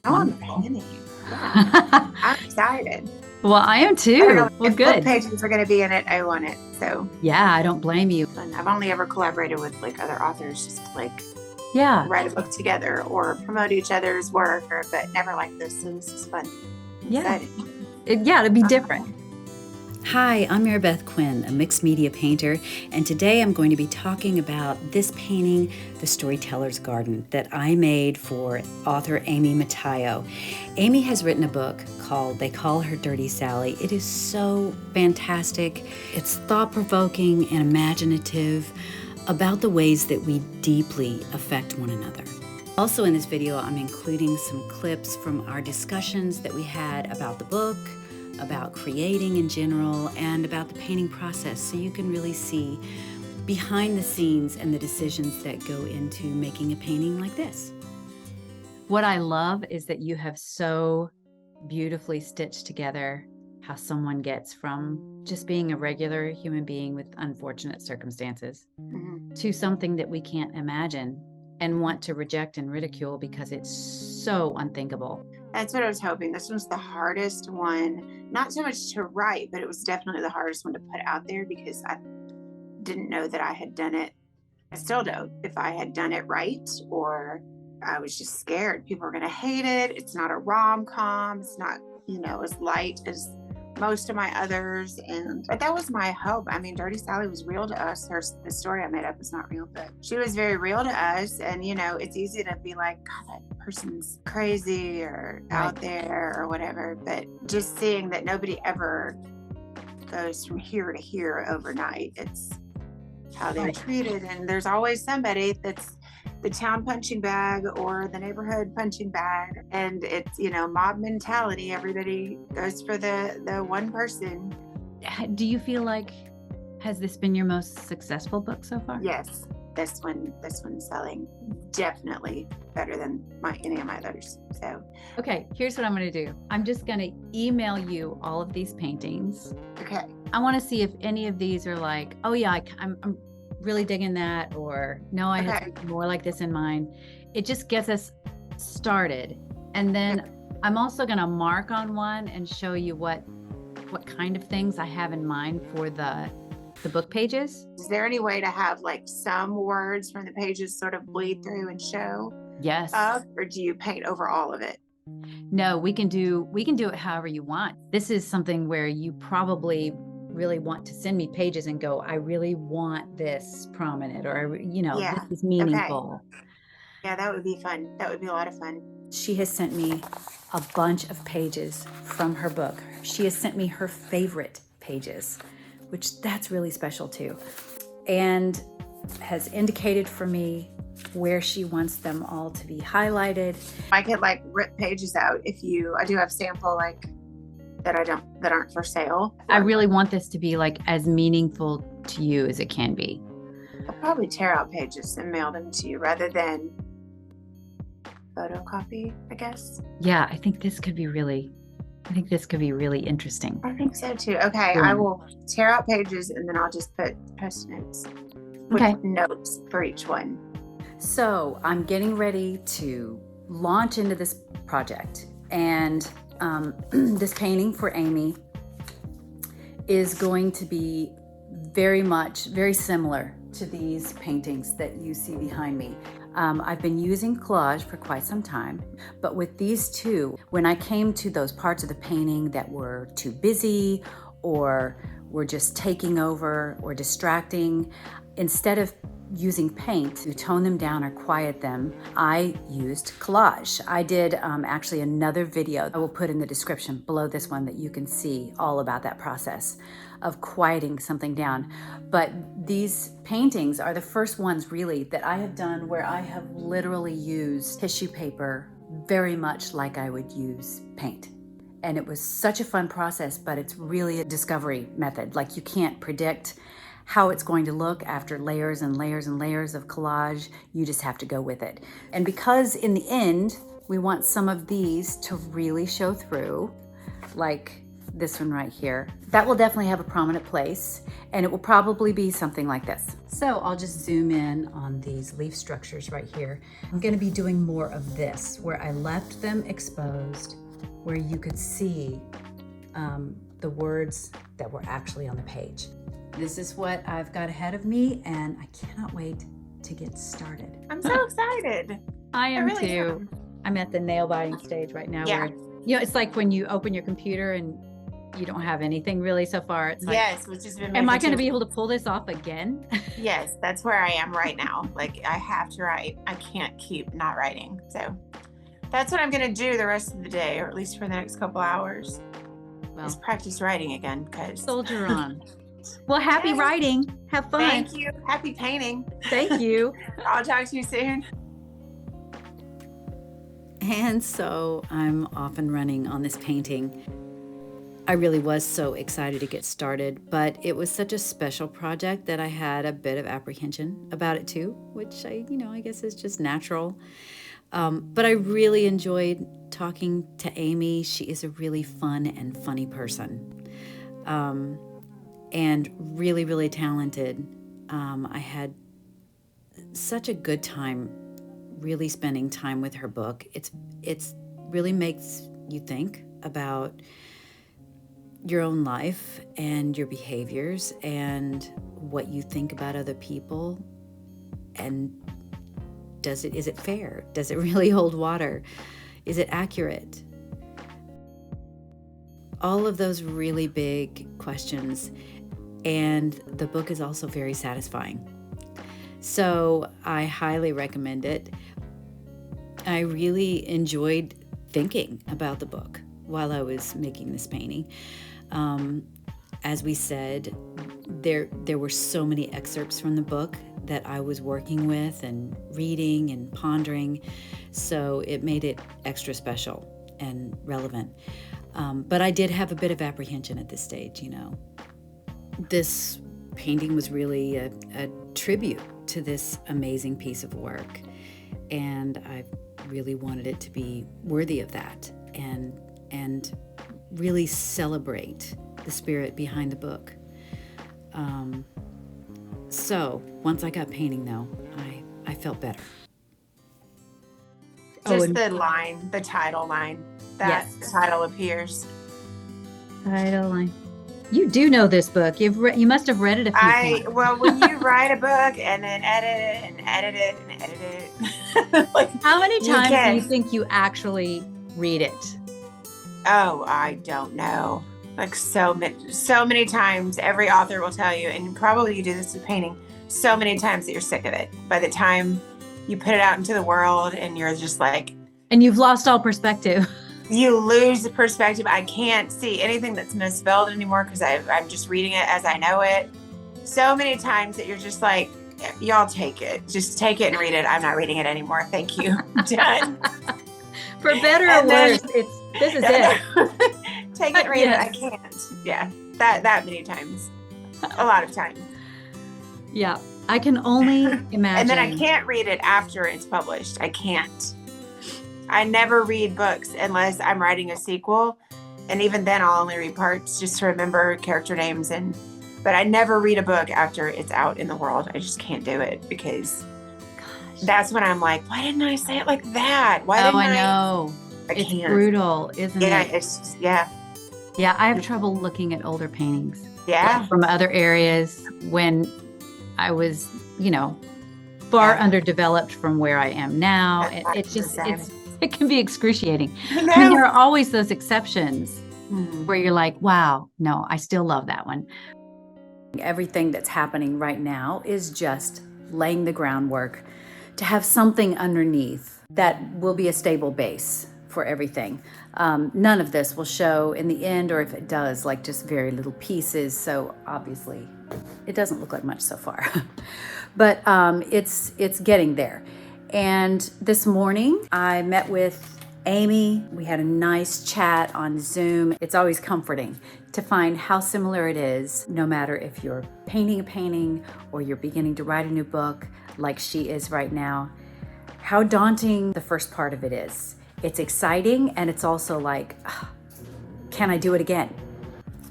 Oh, I'm painting. Yeah. I'm excited. Well, I am I don't too. know Well, if book good. pages are going to be in it. I want it. So, Yeah, I don't blame you. and I've only ever collaborated with like other authors, just to like Yeah, write a book together or promote each other's work, but never like this. So this is fun. yeah. Excited. It'd be different. Hi, I'm Marabeth Quinn, a mixed media painter, and today I'm going to be talking about this painting, The Storyteller's Garden, that I made for author Amy Matayo. Amy has written a book called They Call Her Dirty Sally. It is so fantastic. It's thought-provoking and imaginative about the ways that we deeply affect one another. Also in this video, I'm including some clips from our discussions that we had about the book, about creating in general, and about the painting process, so you can really see behind the scenes and the decisions that go into making a painting like this. What I love is that you have so beautifully stitched together how someone gets from just being a regular human being with unfortunate circumstances to something that we can't imagine and want to reject and ridicule because it's so unthinkable. That's what I was hoping. This was the hardest one, not so much to write, but it was definitely the hardest one to put out there because I didn't know that I had done it. I still don't, if I had done it right, or I was just scared people are going to hate it. It's not a rom-com. It's not, as light as most of my others. But that was my hope. I mean, Dirty Sally was real to us. The story I made up is not real, but she was very real to us. And, it's easy to be like, God, that person's crazy or out there or whatever. But just seeing that nobody ever goes from here to here overnight. It's how they're treated. And there's always somebody that's the town punching bag or the neighborhood punching bag, and it's mob mentality. Everybody goes for the one person. Do you feel like, has this been your most successful book so far? Yes, this one's selling definitely better than any of my others. So okay, here's what I'm going to do. I'm just going to email you all of these paintings. Okay, I want to see if any of these are like, oh yeah, I'm really digging that, or no, I had something more like this in mind. It just gets us started. And then I'm also going to mark on one and show you what kind of things I have in mind for the book pages. Is there any way to have like some words from the pages sort of bleed through and show yes up, or do you paint over all of it? No, we can do it however you want. This is something where you probably really want to send me pages and go, I really want this prominent, or this is meaningful. Okay. Yeah, that would be fun. That would be a lot of fun. She has sent me a bunch of pages from her book. She has sent me her favorite pages, which that's really special too, and has indicated for me where she wants them all to be highlighted. I could like rip pages out I do have sample that aren't for sale. I really want this to be like as meaningful to you as it can be. I'll probably tear out pages and mail them to you rather than photocopy, I guess. Yeah, I think this could be really interesting. I think so too. Okay, I will tear out pages and then I'll just put post-notes with notes for each one. So I'm getting ready to launch into this project, and this painting for Amy is going to be very similar to these paintings that you see behind me. I've been using collage for quite some time, but with these two, when I came to those parts of the painting that were too busy or were just taking over or distracting, instead of using paint to tone them down or quiet them, I used collage. I did actually another video I will put in the description below this one that you can see all about that process of quieting something down. But these paintings are the first ones really that I have done where I have literally used tissue paper very much like I would use paint. And it was such a fun process, but it's really a discovery method. Like, you can't predict how it's going to look after layers and layers and layers of collage. You just have to go with it. And because in the end, we want some of these to really show through, like this one right here. That will definitely have a prominent place, and it will probably be something like this. So I'll just zoom in on these leaf structures right here. I'm gonna be doing more of this, where I left them exposed, where you could see the words that were actually on the page. This is what I've got ahead of me, and I cannot wait to get started. I'm so excited. I am really too. I'm at the nail biting stage right now Yeah. where, it's like when you open your computer and you don't have anything really so far. It's like, Yes, which has been am I making going to too- be able to pull this off again? Yes, that's where I am right now. Like, I have to write. I can't keep not writing. So that's what I'm going to do the rest of the day, or at least for the next couple hours, Well, is practice writing again. Because soldier on. Well, happy Yes. writing. Have fun. Thank you. Happy painting. Thank you. I'll talk to you soon. And so I'm off and running on this painting. I really was so excited to get started, but it was such a special project that I had a bit of apprehension about it too, which I guess is just natural. But I really enjoyed talking to Amy. She is a really fun and funny person, and really, really talented. I had such a good time really spending time with her book. It's really makes you think about your own life and your behaviors and what you think about other people, and is it fair? Does it really hold water? Is it accurate? All of those really big questions, and the book is also very satisfying. So I highly recommend it. I really enjoyed thinking about the book while I was making this painting. As we said, there were so many excerpts from the book that I was working with and reading and pondering, so it made it extra special and relevant. But I did have a bit of apprehension at this stage, This painting was really a tribute to this amazing piece of work, and I really wanted it to be worthy of that and really celebrate the spirit behind the book. So once I got painting, though, I felt better. Just the title line, that Yes. title appears. Title line. You do know this book. You must have read it a few times. Well, when you write a book and then edit it and edit it and edit it, like, How many you times do can. you think you actually read it? Oh, I don't know. Like so many times, every author will tell you, and probably you do this with painting, so many times that you're sick of it. By the time you put it out into the world and you're just like, And you've lost all perspective. you lose the perspective. I can't see anything that's misspelled anymore because I'm just reading it as I know it. So many times that you're just like, y'all take it. Just take it and read it. I'm not reading it anymore. Thank you. Done. For better or And then- worse, this is it. Take it and read Yes. it. I can't. Yeah. That many times. A lot of times. Yeah, I can only imagine. And then I can't read it after it's published. I can't. I never read books unless I'm writing a sequel. And even then I'll only read parts just to remember character names, but I never read a book after it's out in the world. I just can't do it because that's when I'm like, why didn't I say it like that? Why didn't I know. I It's can't. brutal, isn't Yeah, it? it's just, yeah. Yeah, I have trouble looking at older paintings. Yeah. From other areas when I was, far Yeah. underdeveloped from where I am now. That's It's just, the same. it can be excruciating. I I mean, know. there are always those exceptions Mhm. where you're like, wow, no, I still love that one. Everything that's happening right now is just laying the groundwork to have something underneath that will be a stable base for everything. None of this will show in the end, or if it does, like just very little pieces. So obviously it doesn't look like much so far, but it's getting there. And this morning I met with Amy. We had a nice chat on Zoom. It's always comforting to find how similar it is, no matter if you're painting a painting or you're beginning to write a new book like she is right now, how daunting the first part of it is. It's exciting, and it's also like, can I do it again?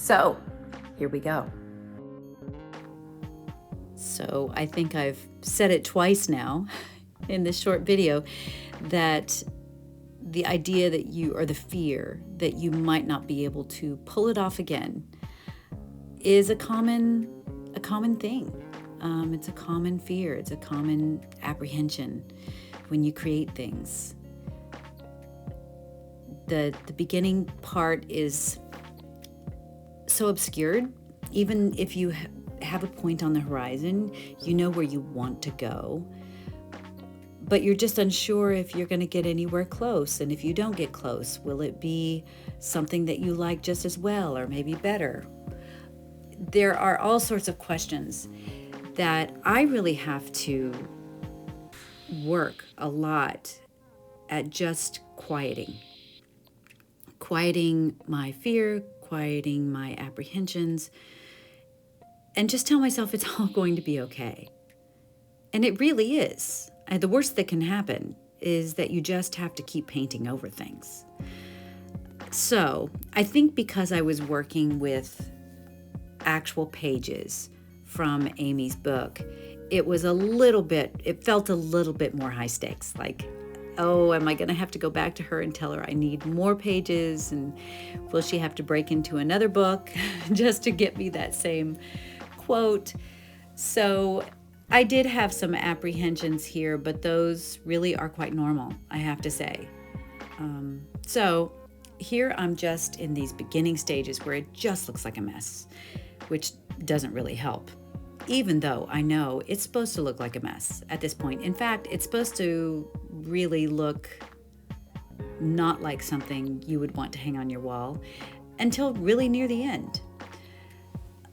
So here we go. So I think I've said it twice now in this short video that the idea that you, or the fear that you might not be able to pull it off again, is a common thing. It's a common fear. It's a common apprehension when you create things. The beginning part is so obscured. Even if you have a point on the horizon, you know where you want to go, but you're just unsure if you're going to get anywhere close. And if you don't get close, will it be something that you like just as well, or maybe better? There are all sorts of questions that I really have to work a lot at just quieting my fear, quieting my apprehensions, and just tell myself it's all going to be okay. And it really is. And the worst that can happen is that you just have to keep painting over things. So I think because I was working with actual pages from Amy's book, it felt a little bit more high stakes. Like, oh, am I going to have to go back to her and tell her I need more pages? And will she have to break into another book just to get me that same quote? So I did have some apprehensions here, but those really are quite normal, I have to say. So here I'm just in these beginning stages where it just looks like a mess, which doesn't really help, even though I know it's supposed to look like a mess at this point. In fact, it's supposed to really look not like something you would want to hang on your wall until really near the end.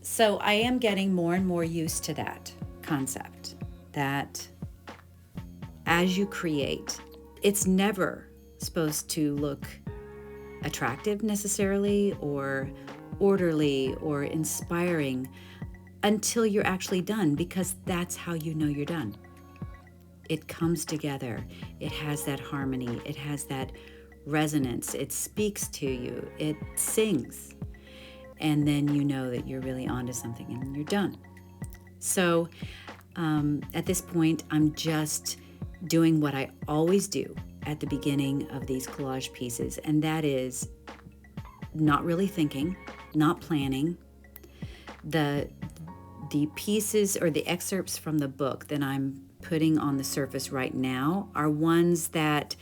So I am getting more and more used to that concept, that as you create, it's never supposed to look attractive necessarily, or orderly, or inspiring until you're actually done, because that's how you know you're done. It comes together. It has that harmony. It has that resonance. It speaks to you. It sings. And then you know that you're really onto something and you're done. So at this point, I'm just doing what I always do at the beginning of these collage pieces, and that is not really thinking, not planning. The pieces or the excerpts from the book that I'm putting on the surface right now are ones that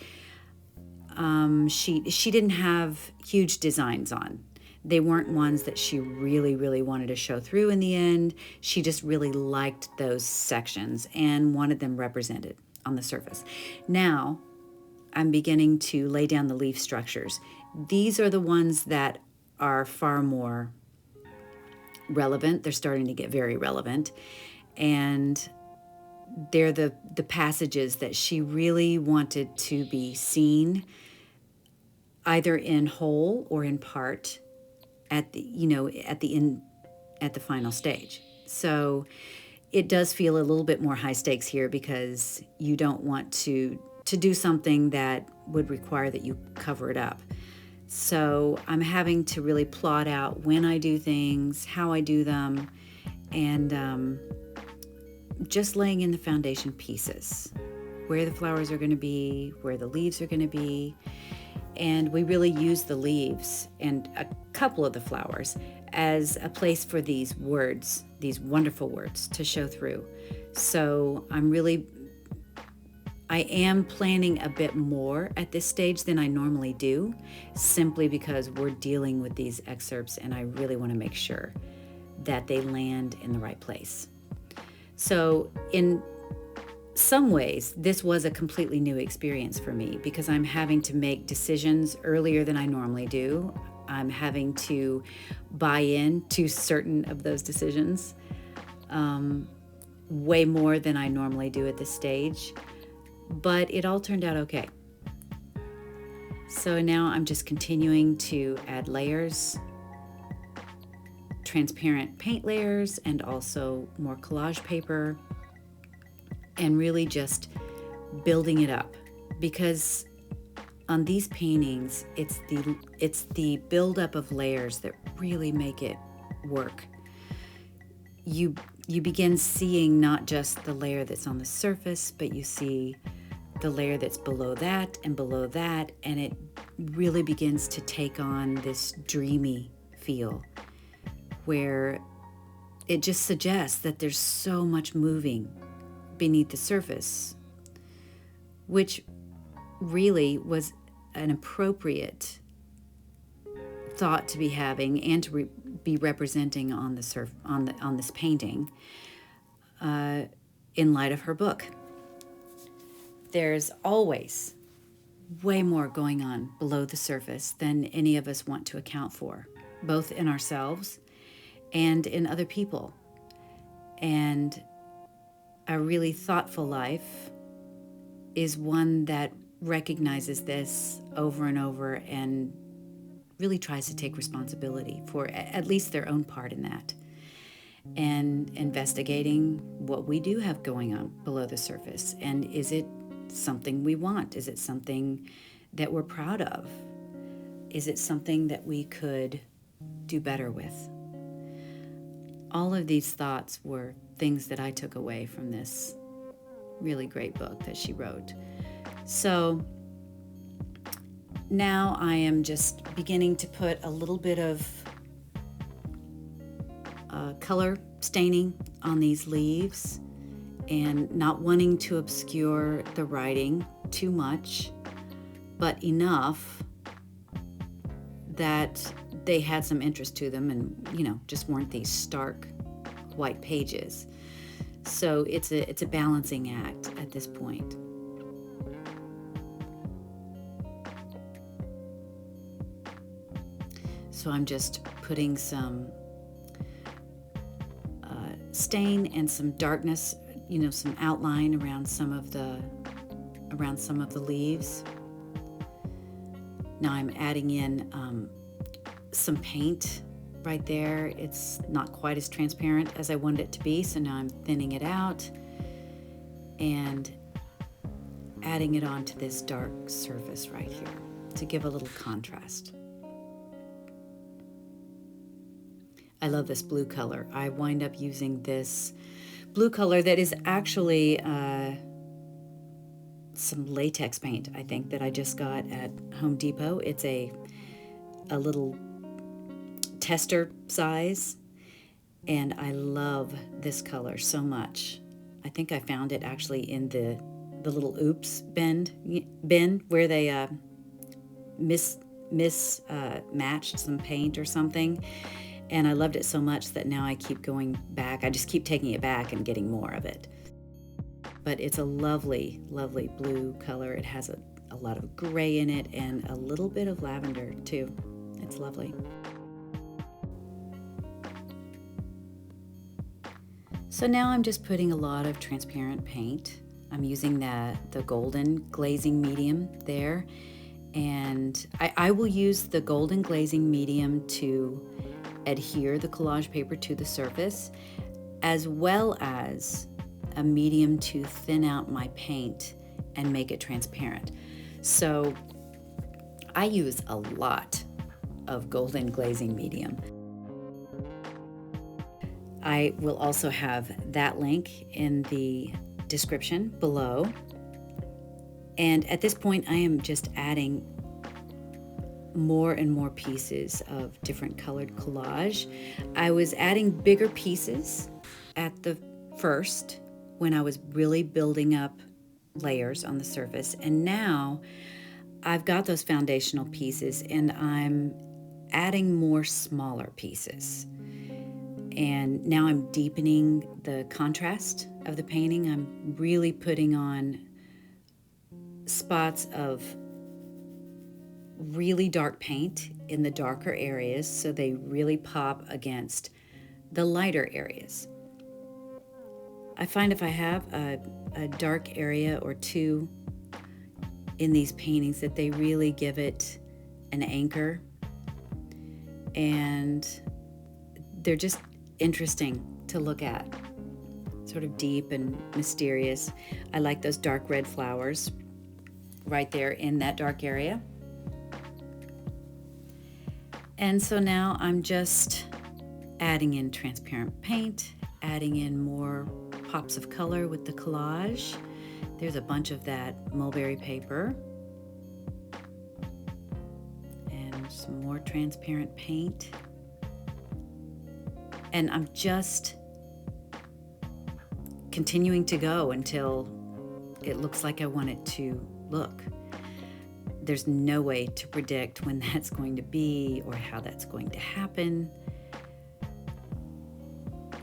she didn't have huge designs on. They weren't ones that she really, really wanted to show through in the end. She just really liked those sections and wanted them represented on the surface. Now, I'm beginning to lay down the leaf structures. These are the ones that are far more relevant. They're starting to get very relevant. And they're the passages that she really wanted to be seen, either in whole or in part, at the final stage. So it does feel a little bit more high stakes here, because you don't want to do something that would require that you cover it up. So I'm having to really plot out when I do things, how I do them, and just laying in the foundation pieces, where the flowers are going to be, where the leaves are going to be. And we really use the leaves and a couple of the flowers as a place for these words, these wonderful words, to show through. So I am planning a bit more at this stage than I normally do, simply because we're dealing with these excerpts and I really want to make sure that they land in the right place. So in some ways, this was a completely new experience for me, because I'm having to make decisions earlier than I normally do. I'm having to buy in to certain of those decisions way more than I normally do at this stage. But it all turned out okay. So now I'm just continuing to add layers, transparent paint layers, and also more collage paper, and really just building it up, because on these paintings, it's the buildup of layers that really make it work. You begin seeing not just the layer that's on the surface, but you see the layer that's below that, and it really begins to take on this dreamy feel where it just suggests that there's so much moving beneath the surface, which really was an appropriate thought to be having and to be representing on this painting in light of her book. There's always way more going on below the surface than any of us want to account for, both in ourselves and in other people. And a really thoughtful life is one that recognizes this over and over and really tries to take responsibility for at least their own part in that, and investigating what we do have going on below the surface. And is it something we want? Is it something that we're proud of? Is it something that we could do better with? All of these thoughts were things that I took away from this really great book that she wrote. So now I am just beginning to put a little bit of color staining on these leaves, and not wanting to obscure the writing too much, but enough that they had some interest to them and, just weren't these stark white pages. So it's a balancing act at this point. So I'm just putting some stain and some darkness, some outline around some of the leaves. Now I'm adding in some paint right there. It's not quite as transparent as I wanted it to be, so now I'm thinning it out and adding it onto this dark surface right here to give a little contrast. I love this blue color. I wind up using this blue color that is actually some latex paint, I think, that I just got at Home Depot. It's a little tester size, and I love this color so much. I think I found it actually in the little oops bin where they mismatched some paint or something. And I loved it so much that now I keep going back. I just keep taking it back and getting more of it. But it's a lovely, lovely blue color. It has a lot of gray in it and a little bit of lavender too. It's lovely. So now I'm just putting a lot of transparent paint. I'm using the golden glazing medium there. And I will use the golden glazing medium to adhere the collage paper to the surface, as well as a medium to thin out my paint and make it transparent. So I use a lot of golden glazing medium. I will also have that link in the description below. And at this point, I am just adding more and more pieces of different colored collage. I was adding bigger pieces at the first when I was really building up layers on the surface, and now I've got those foundational pieces and I'm adding more smaller pieces. And now I'm deepening the contrast of the painting. I'm really putting on spots of really dark paint in the darker areas so they really pop against the lighter areas. I find if I have a dark area or two in these paintings that they really give it an anchor, and they're just interesting to look at, sort of deep and mysterious. I like those dark red flowers right there in that dark area. And so now I'm just adding in transparent paint, adding in more pops of color with the collage. There's a bunch of that mulberry paper. And some more transparent paint. And I'm just continuing to go until it looks like I want it to look. There's no way to predict when that's going to be or how that's going to happen.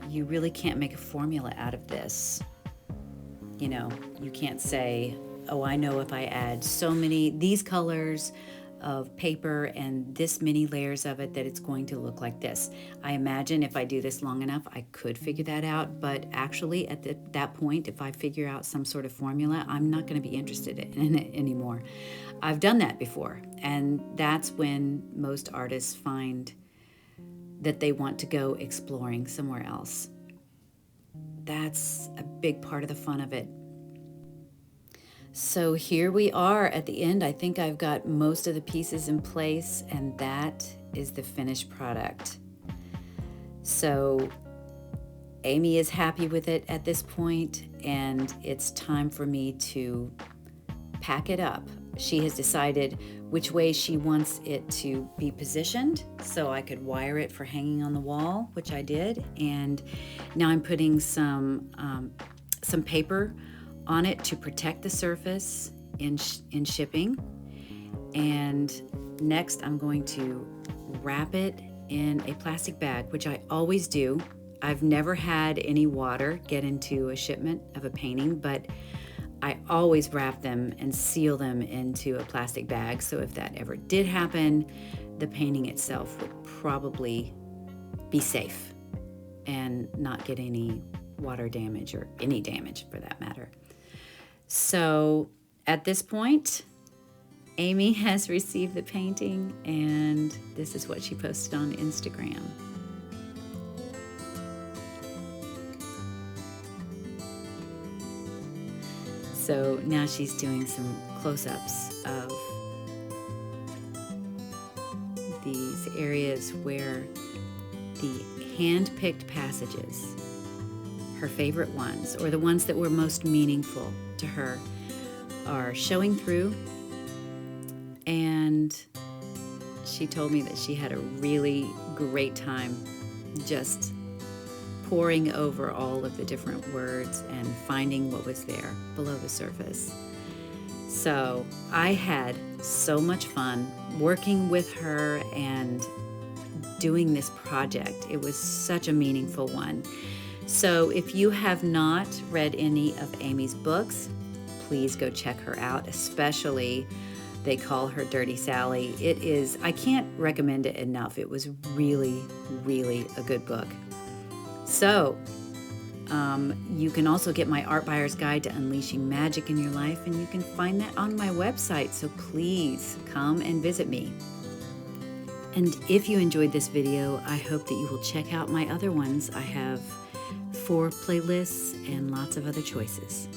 You really can't make a formula out of this. You know, you can't say, oh, I know if I add these colors of paper and this many layers of it that it's going to look like this. I imagine if I do this long enough, I could figure that out, but actually at that point, if I figure out some sort of formula, I'm not going to be interested in it anymore. I've done that before, and that's when most artists find that they want to go exploring somewhere else. That's a big part of the fun of it. So here we are at the end. I think I've got most of the pieces in place, and that is the finished product. So Amy is happy with it at this point, and it's time for me to pack it up. She has decided which way she wants it to be positioned, so I could wire it for hanging on the wall, which I did. And now I'm putting some paper on it to protect the surface in shipping. And next I'm going to wrap it in a plastic bag, which I always do. I've never had any water get into a shipment of a painting, but I always wrap them and seal them into a plastic bag. So if that ever did happen, the painting itself would probably be safe and not get any water damage or any damage for that matter. So at this point, Amy has received the painting, and this is what she posted on Instagram. So now she's doing some close-ups of these areas where the hand-picked passages, her favorite ones, or the ones that were most meaningful to her, are showing through. And she told me that she had a really great time just poring over all of the different words and finding what was there below the surface. So I had so much fun working with her and doing this project. It was such a meaningful one. So if you have not read any of Amy's books, please go check her out, especially they call her Dirty Sally. It is, I can't recommend it enough. It was really, really a good book. So you can also get my Art Buyer's Guide to Unleashing Magic in Your Life, and you can find that on my website. So please come and visit me. And if you enjoyed this video, I hope that you will check out my other ones. I have 4 playlists and lots of other choices.